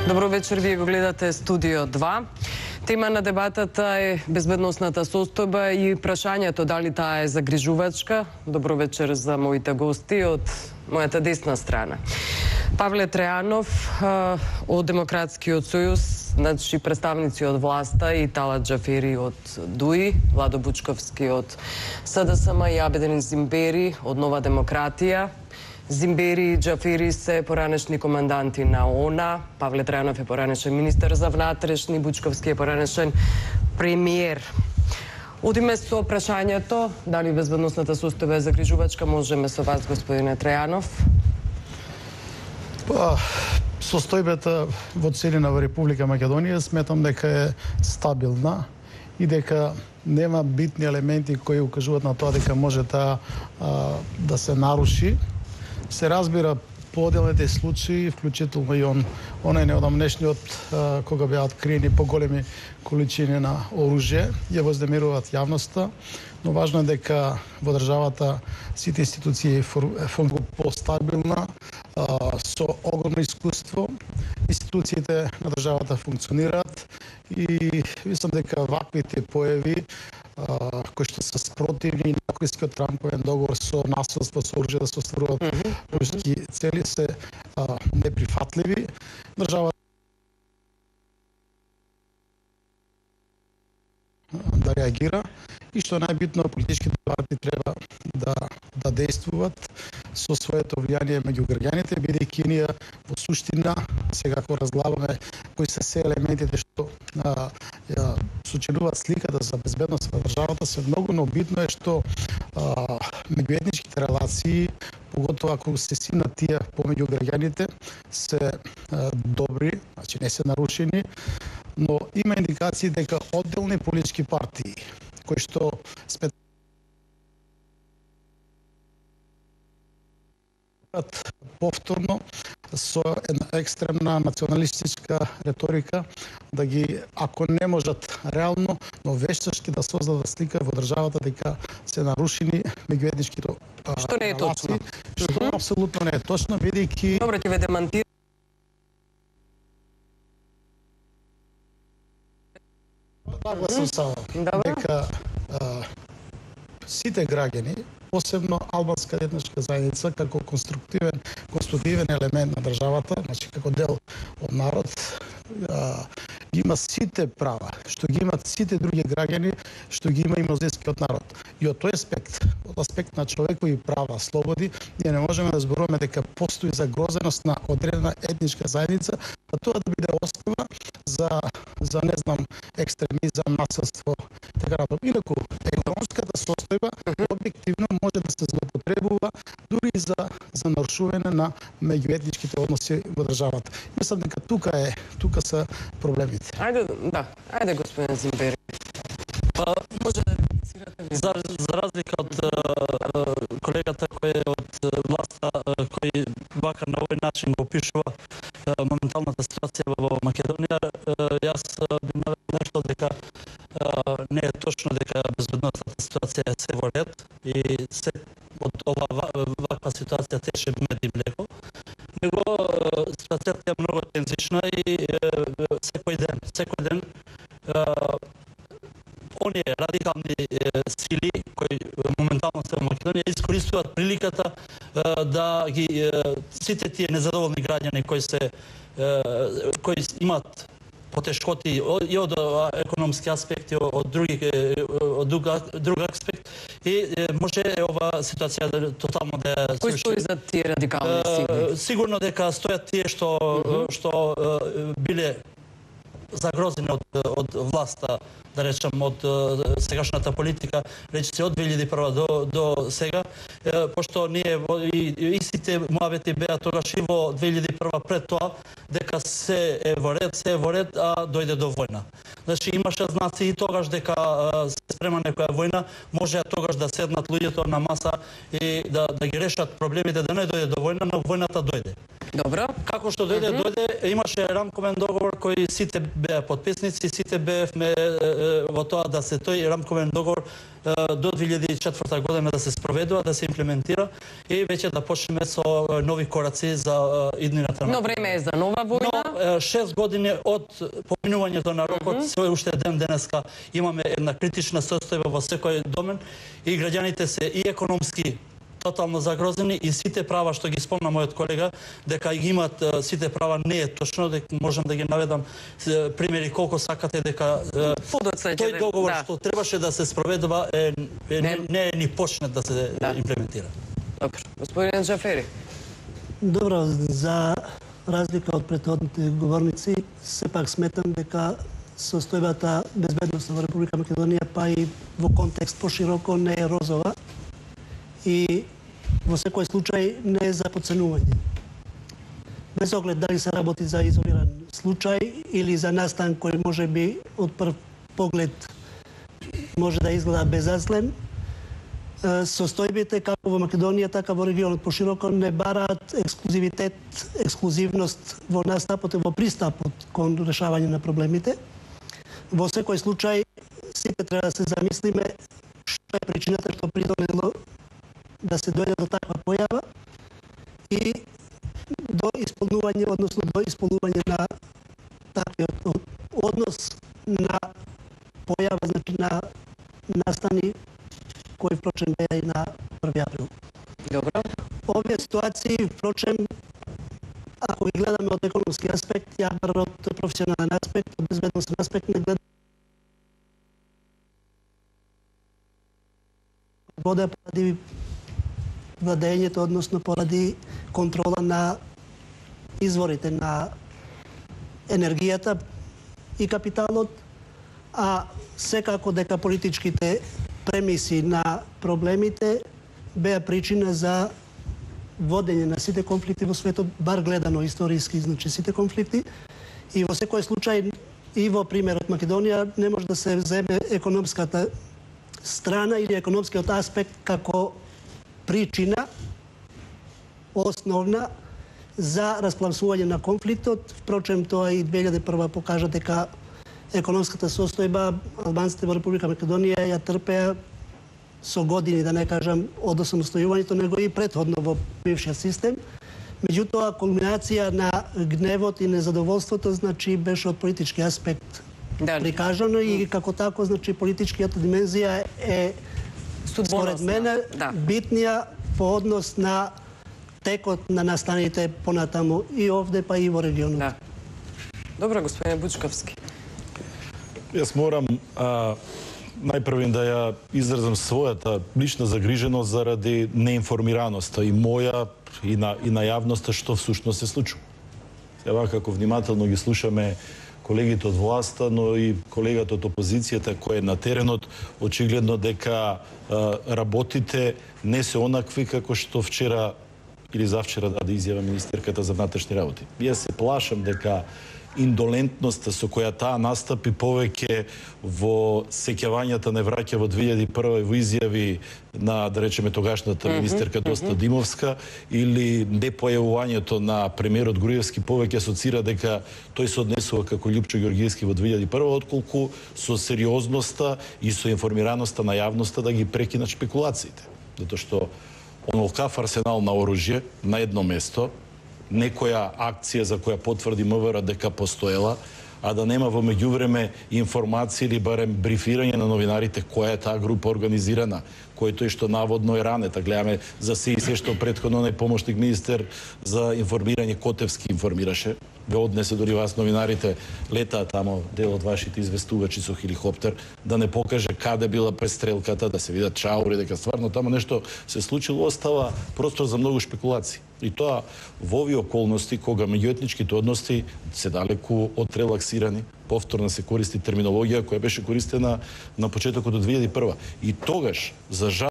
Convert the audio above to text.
Добро вечер, вие го гледате Студио 2. Тема на дебатата е безбедносната состојба и прашањето дали таа е загрижувачка. Добро вечер за моите гости од мојата десна страна. Павле Трејанов од Демократскиот сојуз, значи представници од власта и Талат Џафери од ДУИ, Владо Бучковски од СДСМ и Абедин Зимбери од Нова демократија. Зимбери и Џафери се поранешни команданти на ОНА, Павле Трејанов е поранешен министер за внатрешни, Бучковски е поранешен премиер. Одиме со прашањето, дали безбедносната состојба е загрижувачка, можеме со вас, господине Трејанов. Состојбата во целина во Република Македонија сметам дека е стабилна и дека нема битни елементи кои укажуваат на тоа дека може таа да се наруши. Се разбира поделните случаи, вклучително и онај неодамнешниот кога беа откриени поголеми количини на оружје, ја вознемируваат јавноста, но важно е дека во државата сите институции функционираат постабилна, со огромно искуство. Институциите на државата функционираат и мислам дека ваквите појави кои што се спротивни на Охридскиот рамковен договор со насилство, со оружје да се остваруваат политички цели се неприфатливи. Држава да реагира и што најбитно политичките партии треба да действуваат со своето влијание меѓу граѓаните, бидејќи ние во суштина сега кога разглаваме кои се се елементите што ја сочинуваат сликата за безбедност на државата, се многу, но битно е што меѓуетничките релации, поготоа ако се симнат тие помеѓу граѓаните, се добри, значи не се нарушени, но има индикации дека одделни политички партии кои што повторно со една екстремна националистичка реторика да ги, ако не можат реално, но вештачки да создадат слика во државата дека се нарушени меѓуетничките што не е точно. Што апсолутно не е точно, бидејќи Добро, ќе ве демантирам. Согласен сум дека сите граѓани, посебно албанска етничка заедница, како конструктивен елемент на државата, значи како дел од народ, има сите права, што ги имат сите други граѓани, што ги има и мнозинскиот народ. И од тој аспект, од аспект на човекови права, слободи, ние не можеме да зборуваме дека постои загрозеност на одредена етничка заедница, а тоа да биде основа за не знам, екстремизам, насилство, така натаму. Инаку, економската состојба објективно може да се злоупотребува дури за нарушување на меѓуетничките односи во државата. Мислам дека тука се проблемите. Ајде господин Зимбери. Може да рефлексирате ви. За разлика од колегата кој е од власта, кој вака на овој начин го опишува моменталната ситуација во Македонија, јас би навел нешто дека не е точно дека безбедносната ситуација е се во ред и се од ваква ситуација тече мед и млеко, него ситуацијата е многу тензична и секој ден оние радикални сили кои моментално се во Македонија искористуваат приликата да ги сите тие незадоволни граѓани кои имаат потешкоти и од економски аспект и од друг аспект и може ова ситуација тотално да ја Кој стои за тие радикални сили? Сигурно дека стојат тие што биле загрозени од власта, да речем, од сегашната политика, речиси од 2001 до сега, пошто ние истите муабети беа тогаш и во 2001 пред тоа, дека се е во ред, а дојде до војна. Значи имаше знаци и тогаш дека се спрема некоја војна, може тогаш да седнат луѓето на маса и да ги решат проблемите, да не дојде до војна, но војната дојде. Добро. Како што дојде, имаше рамковен договор кој сите беа подписници, сите бевме во тоа да се тој рамковен договор до 2004 година да се спроведува, да се имплементира и веќе да почнеме со нови кораци за иднината. Но време е за нова војна. Но 6 години од поминувањето на рокот, се уште ден денеска имаме една критична состојба во секој домен и граѓаните се и економски тотално загрозени и сите права што ги спомна мојот колега дека ги имаат сите права не е точно, дека можам да ги наведам примери колку сакате дека тој договор што требаше да се спроведува не е ни почнет да се имплементира. Добро. Господин Джафери. Добро, за разлика од претходните говорници, сепак сметам дека состојбата безбедност во Република Македонија, па и во контекст пошироко, не е розова и во секој случај не е за подценување. Без оглед дали се работи за изолиран случај или за настан кој може би од прв поглед може да изгледа безазлен, состојбите како во Македонија, така во регионот пошироко не бараат ексклузивитет, ексклузивност во настапот и во пристапот кон решавање на проблемите. Во секој случај сите треба да се замислиме што е причината што придонело да се дојде до таква појава и до исполнување, односно до исполнување на таквиот однос на појава, значи на настани кои впрочем беа и на 1 април. Добро. Овие ситуации, впрочем, ако ги гледаме од економски аспект, ја бар од професионален аспект, од безбедносен аспект, не гледаме вода поради владењето, односно поради контрола на изворите на енергијата и капиталот, а секако дека политичките премиси на проблемите беа причина за водење на сите конфликти во светот, бар гледано историски, значи сите конфликти, и во секој случај и во примерот Македонија не може да се земе економската страна или економскиот аспект како причина основна за расплавсување на конфликтот. Впрочем, тоа и 2001 покажа дека економската состојба албанците во Република Македонија ја трпеа со години, да не кажам од осамостојувањето, него и претходно во бившиот систем. Меѓутоа, кулминација на гневот и незадоволството, значи, беше од политички аспект прикажано и како тако, значи, политичкиот димензија е, според мене, битнија по однос на текот на настаните понатаму и овде, па и во регионот. Да. Добро, господин Бучковски. Јас морам најпрвен да ја изразам својата лична загриженост заради неинформираноста и моја и на јавноста што всушност се случува. Сега како внимателно ги слушаме колегите од власта, но и колегата од опозицијата кој е на теренот, очигледно дека работите не се онакви како што вчера или завчера даде изјава министерката за внатрешни работи. Јас се плашам дека индолентноста со која таа настапи повеќе во сеќавањата не враќа во 2001 во изјави на, да речеме, тогашната министерка Доста Димовска или непојавувањето на премиерот Груевски повеќе асоцира дека тој се однесува како Љупчо Ѓорѓиевски во 2001, отколку со сериозноста и со информираноста на јавноста да ги прекинат шпекулациите. Затоа што онолкав арсенал на оружје на едно место, некоја акција за која потврди МВР дека постоела, а да нема во меѓувреме информација или барем брифирање на новинарите која е таа група организирана, кој тој што наводно е ранета. Гледаме за се и се што претходно помошник министер за информирање Котевски информираше. Ве однесе дори вас новинарите, летаат тамо дел од вашите известувачи со хеликоптер, да не покаже каде била престрелката, да се видат чаури, дека стварно тамо нешто се случило, остава простор за многу шпекулации. И тоа во овие околности, кога меѓуетничките односи се далеку од релаксирани, повторно се користи терминологија која беше користена на почетокот од 2001. И тогаш, за жал,